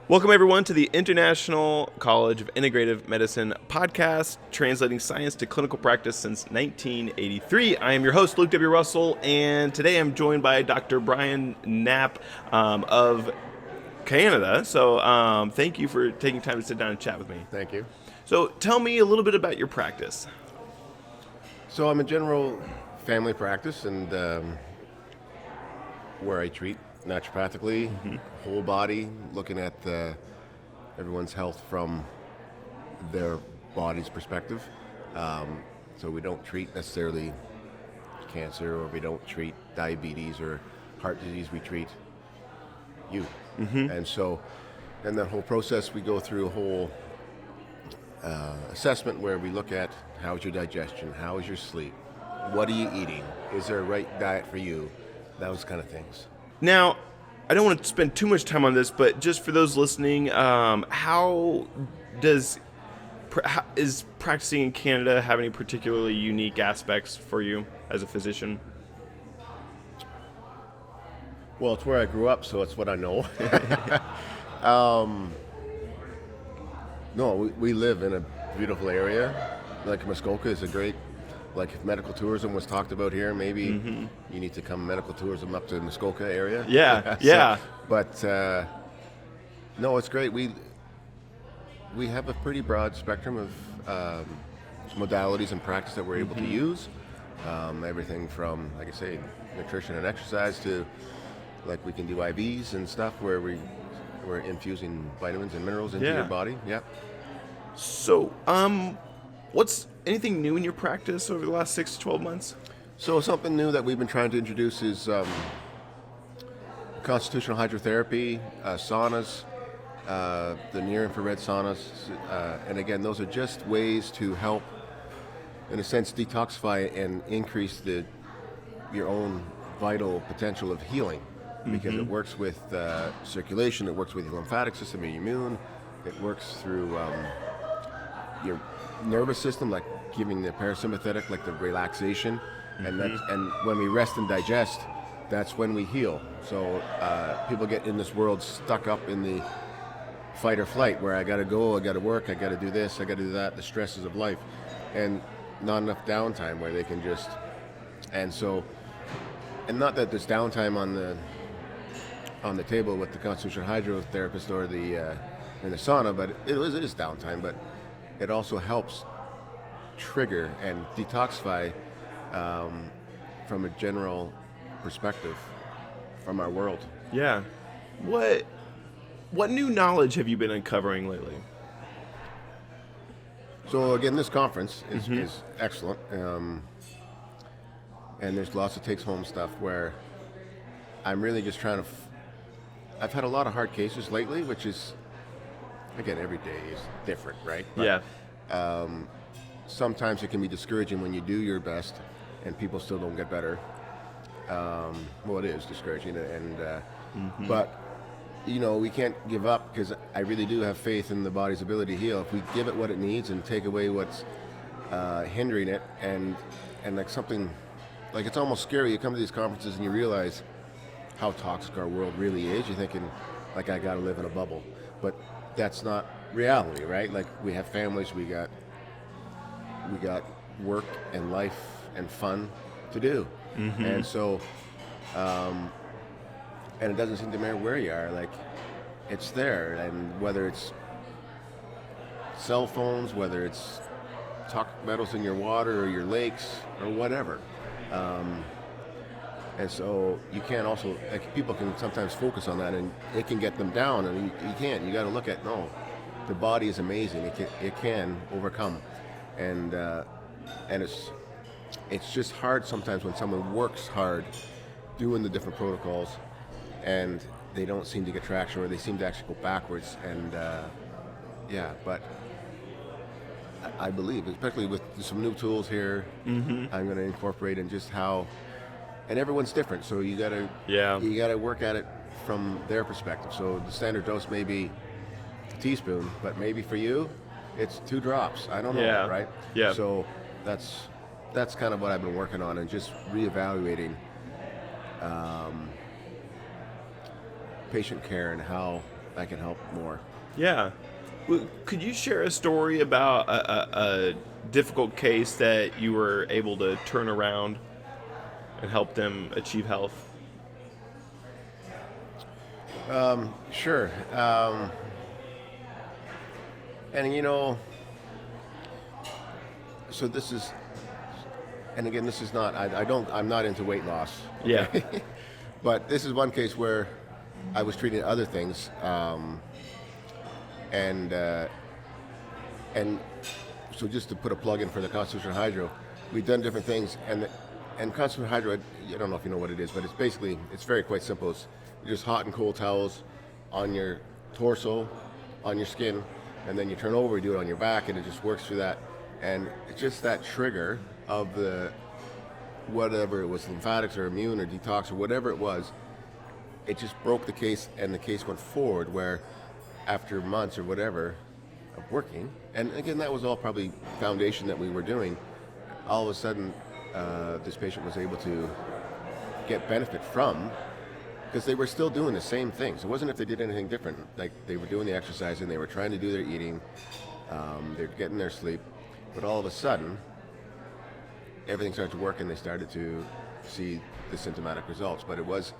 Welcome, everyone, to the International College of Integrative Medicine podcast, translating science to clinical practice since 1983. I am your host, Luke W. Russell, and today I'm joined by Dr. Bryan Knapp of Canada. So thank you for taking time to sit down and chat with me. Thank you. So tell me a little bit about your practice. So I'm a general family practice, and where I treat naturopathically, whole body, looking at everyone's health from their body's perspective. So we don't treat necessarily cancer, or we don't treat diabetes or heart disease. We treat you. And so in that whole process, we go through a whole assessment where we look at how's your digestion, how is your sleep, what are you eating, is there a right diet for you, those kind of things. Now, I don't want to spend too much time on this, but just for those listening, is practicing in Canada have any particularly unique aspects for you as a physician? Well, it's where I grew up, so it's what I know. No, we live in a beautiful area. Like Muskoka is a great, like if medical tourism was talked about here, maybe you need to come medical tourism up to Muskoka area. Yeah, So, yeah. But no, it's great. We have a pretty broad spectrum of modalities and practice that we're able to use. Everything from, like I say, nutrition and exercise to, like, we can do IVs and stuff where we're infusing vitamins and minerals into your body. Yeah. So, what's anything new in your practice over the last 6 to 12 months? So something new that we've been trying to introduce is constitutional hydrotherapy, saunas, the near-infrared saunas, and again, those are just ways to help, in a sense, detoxify and increase your own vital potential of healing, because it works with circulation, it works with your lymphatic system, your immune, it works through your nervous system, like giving the parasympathetic, like the relaxation, and when we rest and digest, that's when we heal. So people get in this world stuck up in the fight or flight, where I got to go, I got to work, I got to do this, I got to do that, the stresses of life, and not enough downtime where they can just, and not that there's downtime on the table with the constitutional hydrotherapist or in the sauna, but it is downtime, but it also helps trigger and detoxify from a general perspective from our world. Yeah. What new knowledge have you been uncovering lately? So again, this conference is excellent, and there's lots of takes-home stuff where I'm really just trying to. I've had a lot of hard cases lately, which is, again, every day is different, right? But, sometimes it can be discouraging when you do your best and people still don't get better. Well, it is discouraging, but we can't give up, because I really do have faith in the body's ability to heal. If we give it what it needs and take away what's hindering it, and like something, like it's almost scary. You come to these conferences and you realize how toxic our world really is. You're thinking, like, I gotta live in a bubble, but that's not reality, right? Like, we have families, we got work and life and fun to do, and so and it doesn't seem to matter where you are, like, it's there. And whether it's cell phones, whether it's toxic metals in your water or your lakes or whatever, and so you can't also, like, people can sometimes focus on that and it can get them down, and you can't. You got to look at, no, the body is amazing. It can overcome, and it's just hard sometimes when someone works hard doing the different protocols and they don't seem to get traction, or they seem to actually go backwards. And but I believe, especially with some new tools here, I'm going to incorporate in just how, and everyone's different, so you gotta work at it from their perspective. So the standard dose may be a teaspoon, but maybe for you it's 2 drops. I don't know, right? Yeah. So that's kind of what I've been working on, and just reevaluating patient care and how I can help more. Yeah. Well, could you share a story about a difficult case that you were able to turn around and help them achieve health? Sure. And so this is, and again, this is not. I'm not into weight loss. Yeah. But this is one case where I was treating other things, and so just to put a plug in for the Constitutional Hydro, we've done different things, and Constitutional Hydro, I don't know if you know what it is, but it's very quite simple. It's just hot and cold towels on your torso, on your skin, and then you turn over, you do it on your back, and it just works through that. And it's just that trigger of the whatever it was, lymphatics or immune or detox or whatever it was, it just broke the case, and the case went forward where after months or whatever of working, and again, that was all probably foundation that we were doing, all of a sudden this patient was able to get benefit from, because they were still doing the same things. It wasn't if they did anything different. Like, they were doing the exercising, they were trying to do their eating, they're getting their sleep, but all of a sudden everything started to work and they started to see the symptomatic results. But it was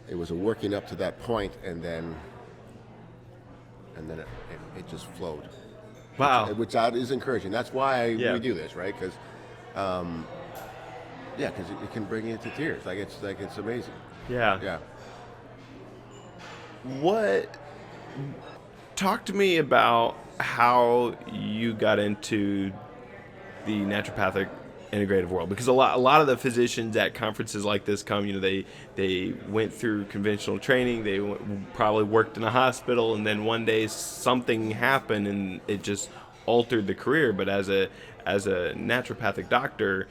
a working up to that point, and then it just flowed. Wow. Which is encouraging. That's why we do this, right? Because because it can bring you to tears. It's amazing. Yeah. Yeah. Talk to me about how you got into the naturopathic integrative world, because a lot of the physicians at conferences like this come, they went through conventional training, they probably worked in a hospital, and then one day something happened and it just altered the career. But as a naturopathic doctor,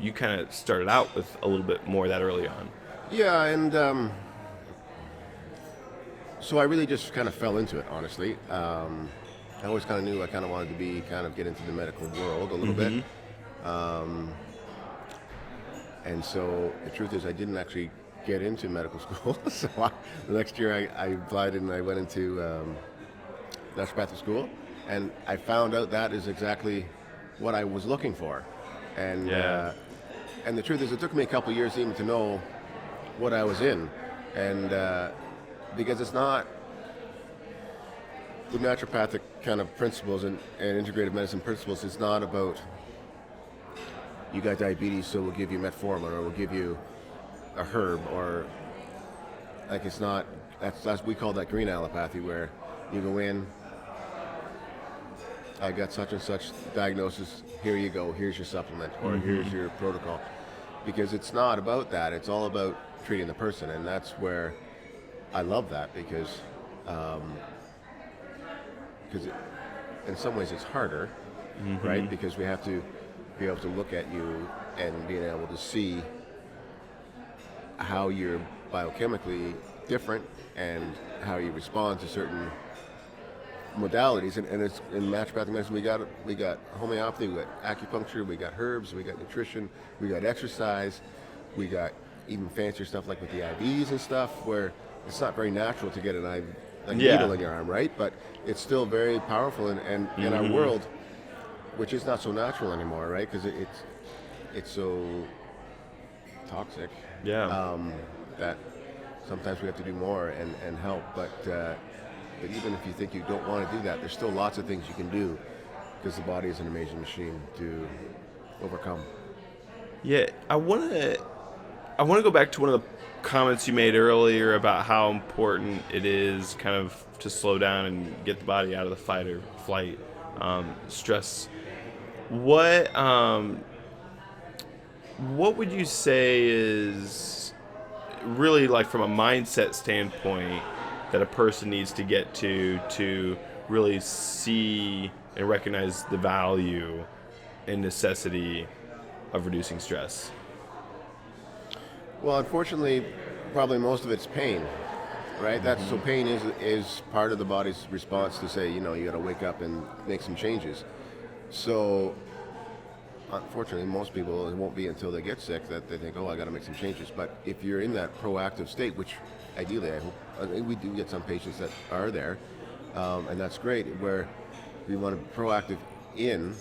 you kind of started out with a little bit more of that early on. Yeah, and so I really just kind of fell into it, honestly. I always kind of knew I kind of wanted to get into the medical world a little bit. And so the truth is, I didn't actually get into medical school. So the next year I applied and I went into naturopathic school, and I found out that is exactly what I was looking for. And and the truth is, it took me a couple of years even to know what I was in, and because it's not the naturopathic kind of principles and integrative medicine principles. It's not about, you got diabetes, so we'll give you metformin, or we'll give you a herb, or like, it's not. That's we call that green allopathy, where you go in, I got such and such diagnosis, here you go, here's your supplement, or here's your protocol. Because it's not about that. It's all about treating the person, and that's where I love that, because in some ways it's harder, right? Because we have to be able to look at you and being able to see how you're biochemically different and how you respond to certain modalities. And it's in naturopathic medicine, we got homeopathy, we got acupuncture, we got herbs, we got nutrition, we got exercise, we got even fancier stuff like with the IVs and stuff, where it's not very natural to get a needle in your arm, right? But it's still very powerful, and in our world, which is not so natural anymore, right? Because it's so toxic. That sometimes we have to do more and help. But even if you think you don't want to do that, there's still lots of things you can do, because the body is an amazing machine to overcome. Yeah, I want to go back to one of the comments you made earlier about how important it is kind of to slow down and get the body out of the fight or flight stress. What would you say is really, like, from a mindset standpoint, that a person needs to get to really see and recognize the value and necessity of reducing stress? Well, unfortunately, probably most of it's pain, right? So pain is part of the body's response to say, you got to wake up and make some changes. So unfortunately, most people, it won't be until they get sick that they think, oh, I got to make some changes. But if you're in that proactive state, which ideally we do get some patients that are there, and that's great, where we want to be proactive in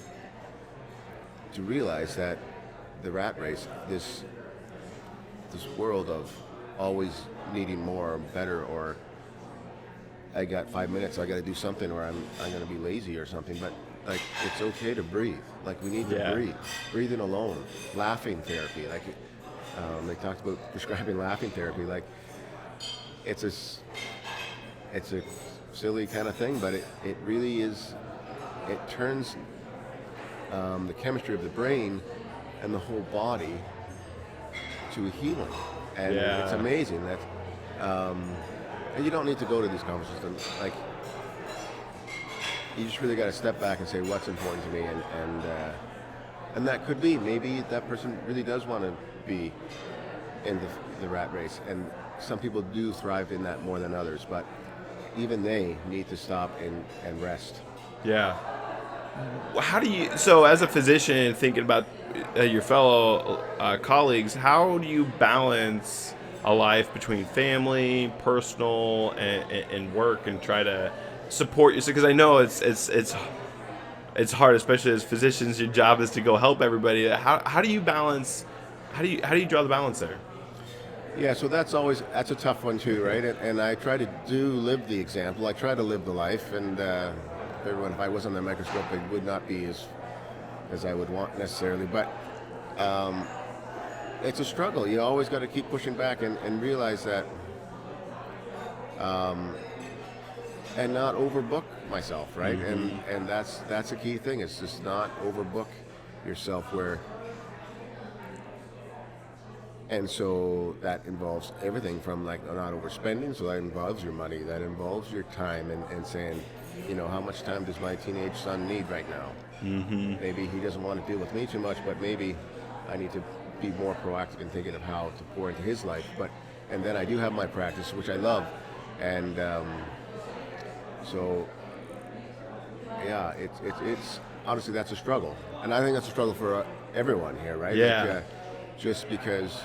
to realize that the rat race, this world of always needing more or better, or I got 5 minutes, I got to do something, or I'm going to be lazy or something. But like, it's okay to breathe. Like, we need to breathe. Breathing alone. Laughing therapy. Like, they talked about prescribing laughing therapy. Like, it's a silly kind of thing, but it really is. It turns the chemistry of the brain and the whole body to a healing, and it's amazing that. And you don't need to go to these conferences. Like, you just really got to step back and say what's important to me, and that could be, maybe that person really does want to be in the rat race, and some people do thrive in that more than others, but even they need to stop and rest. Yeah. How do you, so as a physician thinking about your fellow colleagues, how do you balance a life between family, personal, and work, and try to support yourself? Because I know it's hard, especially as physicians. Your job is to go help everybody. How do you balance? How do you draw the balance there? Yeah, so that's a tough one too, right? And I try to live the example. I try to live the life, and everyone, if I was on the microscope, it would not be as I would want necessarily, but. It's a struggle. You always got to keep pushing back and realize that, and not overbook myself, right? Mm-hmm. And that's a key thing. It's just not overbook yourself. And so that involves everything from, like, not overspending. So that involves your money. That involves your time, and saying, how much time does my teenage son need right now? Mm-hmm. Maybe he doesn't want to deal with me too much, but maybe I need to be more proactive in thinking of how to pour into his life. And then I do have my practice, which I love, and so yeah, it's honestly, that's a struggle, and I think that's a struggle for everyone here, right? Yeah. Like, just because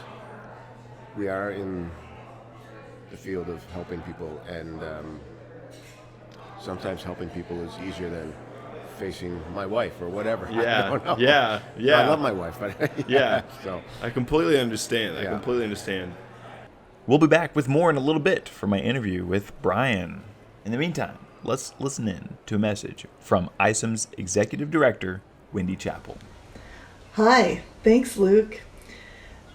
we are in the field of helping people, and sometimes helping people is easier than facing my wife or whatever. Yeah. I don't know. Yeah. I love my wife, but yeah. So I completely understand. We'll be back with more in a little bit for my interview with Bryan. In the meantime, let's listen in to a message from ISOM's Executive Director, Wendy Chappell. Hi, thanks, Luke.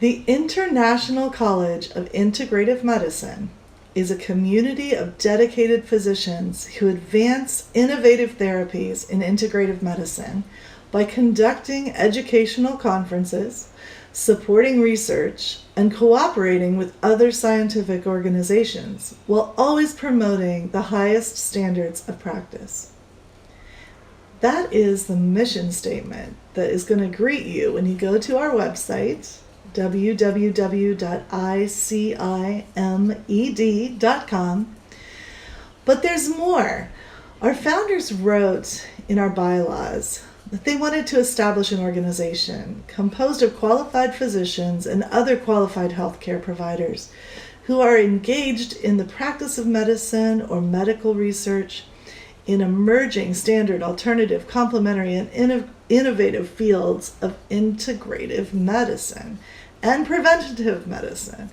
The International College of Integrative Medicine is a community of dedicated physicians who advance innovative therapies in integrative medicine by conducting educational conferences, supporting research, and cooperating with other scientific organizations, while always promoting the highest standards of practice. That is the mission statement that is going to greet you when you go to our website, www.icimed.com. But there's more. Our founders wrote in our bylaws that they wanted to establish an organization composed of qualified physicians and other qualified healthcare providers who are engaged in the practice of medicine or medical research in emerging, standard, alternative, complementary, and innovative fields of integrative medicine and preventative medicine.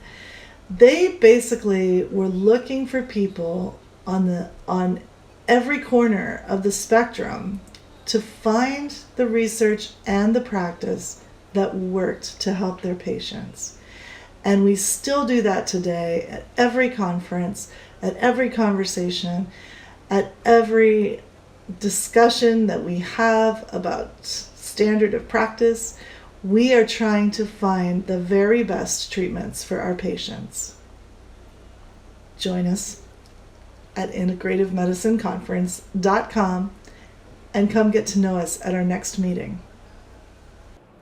They basically were looking for people on every corner of the spectrum to find the research and the practice that worked to help their patients. And we still do that today at every conference, at every conversation, at every discussion that we have about standard of practice. We are trying to find the very best treatments for our patients. Join us at integrativemedicineconference.com and come get to know us at our next meeting.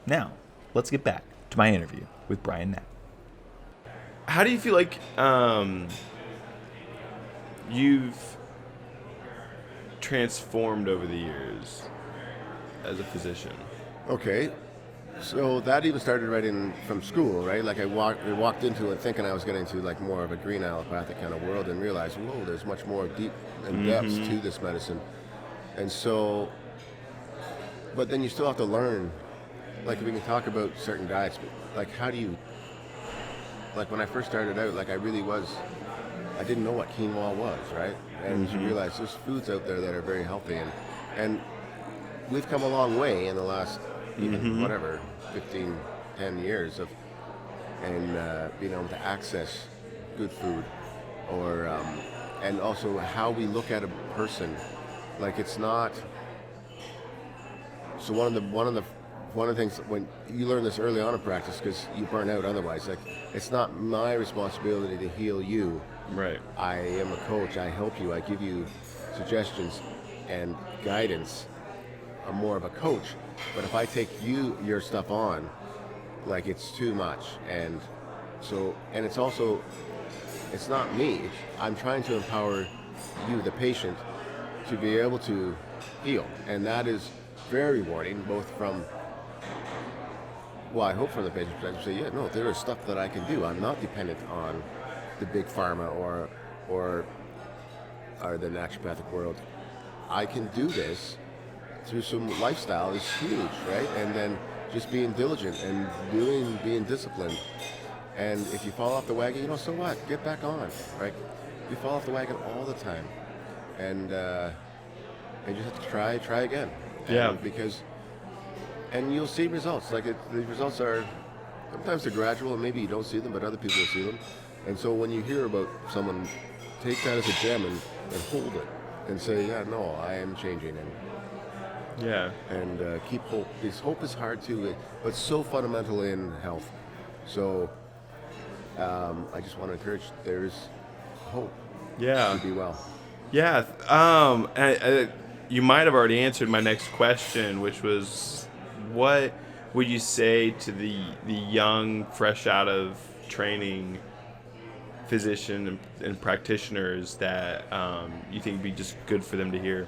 Now, let's get back to my interview with Bryan Knappett. How do you feel like you've transformed over the years as a physician? Okay. So that even started right in from school, right? Like I walked into it thinking I was getting to like more of a green allopathic kind of world, and realized, whoa, there's much more deep and depths to this medicine. And so, but then you still have to learn. Like we can talk about certain diets, but like how do you? Like when I first started out, like I didn't know what quinoa was, right? And you realize there's foods out there that are very healthy, and we've come a long way in the last even whatever 10 years of being able to access good food, or and also how we look at a person. Like it's not. So one of the things when you learn this early on in practice, because you burn out otherwise. Like it's not my responsibility to heal you. Right. I am a coach. I help you. I give you suggestions and guidance. I'm more of a coach. But if I take your stuff on, like it's too much. And it's also, it's not me. I'm trying to empower you, the patient, to be able to heal. And that is very rewarding, both from, well, I hope from the patient perspective, say, yeah, no, there is stuff that I can do. I'm not dependent on the big pharma or the naturopathic world. I can do this through some lifestyle is huge, right? And then just being diligent and being disciplined. And if you fall off the wagon, so what? Get back on, right? You fall off the wagon all the time, and you just have to try again. Yeah. And you'll see results. Like the results are sometimes they're gradual, and maybe you don't see them, but other people will see them. And so when you hear about someone, take that as a gem and hold it and say, yeah, no, I am changing, and keep hope. Because hope is hard to, but so fundamental in health. So I just want to encourage, there's hope. Yeah. To be well. Yeah. You might have already answered my next question, which was, what would you say to the young, fresh out of training physician and practitioners that you think would be just good for them to hear?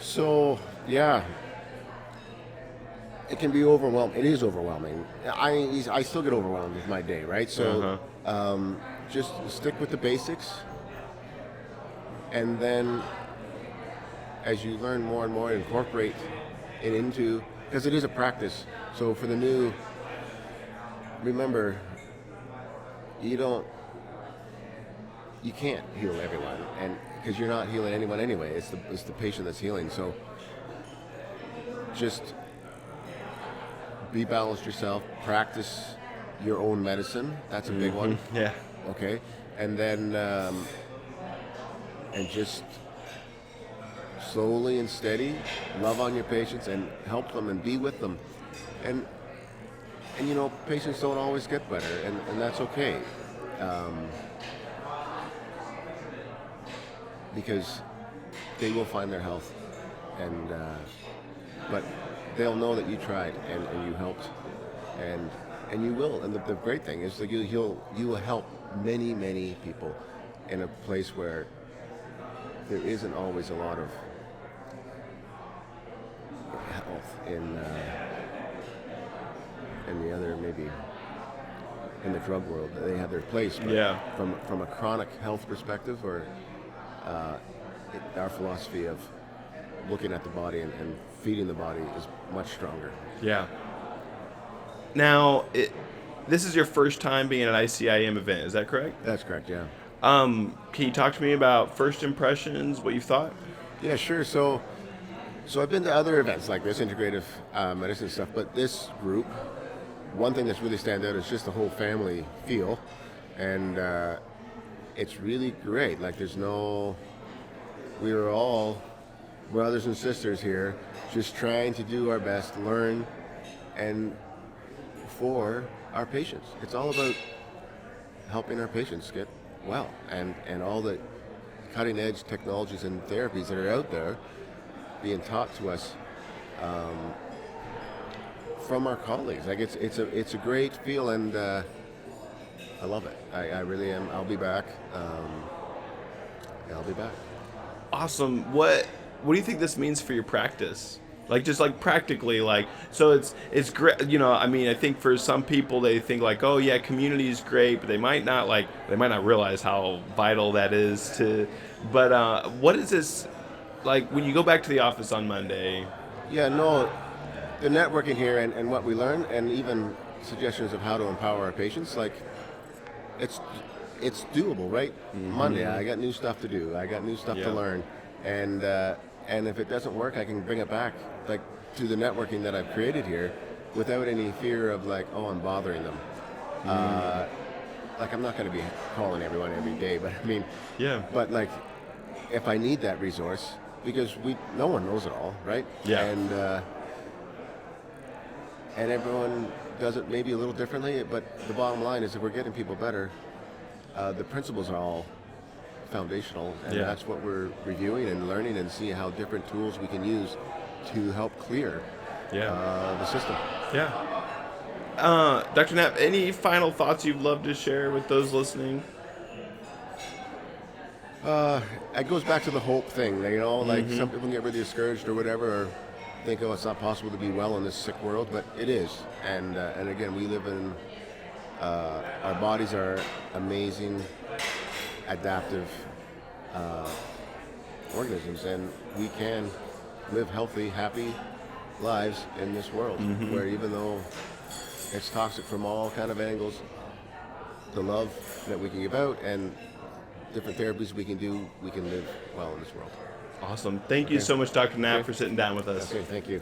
So, yeah, it can be overwhelming. It is overwhelming. I still get overwhelmed with my day, right? So just stick with the basics. And then as you learn more and more, incorporate it into, because it is a practice. So for the new, remember, you can't heal everyone, and because you're not healing anyone anyway. It's the patient that's healing. So just be balanced yourself, practice your own medicine. That's a big one. Yeah. Okay. And then and just slowly and steady love on your patients and help them and be with them. And patients don't always get better, and that's okay. Because they will find their health, and but they'll know that you tried and you helped, and you will. And the great thing is that you will help many people in a place where there isn't always a lot of health in the other, maybe in the drug world. They have their place, but from a chronic health perspective, or our philosophy of looking at the body and feeding the body is much stronger. Yeah. Now, this is your first time being at an ICIM event, is that correct? That's correct, yeah. Can you talk to me about first impressions, what you thought? Yeah, sure. So I've been to other events like this, integrative medicine stuff, but this group, one thing that's really stand out is just the whole family feel, and it's really great. Like we were all brothers and sisters here, just trying to do our best, learn, and for our patients. It's all about helping our patients get well, and all the cutting edge technologies and therapies that are out there being taught to us from our colleagues. Like it's a great feel, and I love it. I really am. I'll be back. I'll be back. Awesome. What do you think this means for your practice? Like just like practically, like so it's great. You know, I mean, I think for some people they think like, oh yeah, community is great, but they might not realize how vital that is to. But what is this like when you go back to the office on Monday? Yeah, no, the networking here and what we learn, and even suggestions of how to empower our patients, like it's it's doable, right? Monday, I got new stuff to do. I got new stuff Yeah. to learn, and if it doesn't work, I can bring it back, like to the networking that I've created here, without any fear of like, oh, I'm bothering them. Like I'm not going to be calling everyone every day, but I mean, Yeah. but like if I need that resource, because no one knows it all, right? Yeah. And everyone does it maybe a little differently, but the bottom line is if we're getting people better, the principles are all foundational, and Yeah. that's what we're reviewing and learning and see how different tools we can use to help clear the system. Yeah. Dr. Knapp, any final thoughts you'd love to share with those listening? It goes back to the hope thing, you know, like some people get really discouraged or whatever, or think, oh, it's not possible to be well in this sick world, but it is. And again, we live in, our bodies are amazing, adaptive organisms, and we can live healthy, happy lives in this world, where even though it's toxic from all kind of angles, the love that we can give out and different therapies we can do, we can live well in this world. Awesome. Thank you so much, Dr. Knapp, for sitting down with us. Okay, thank you.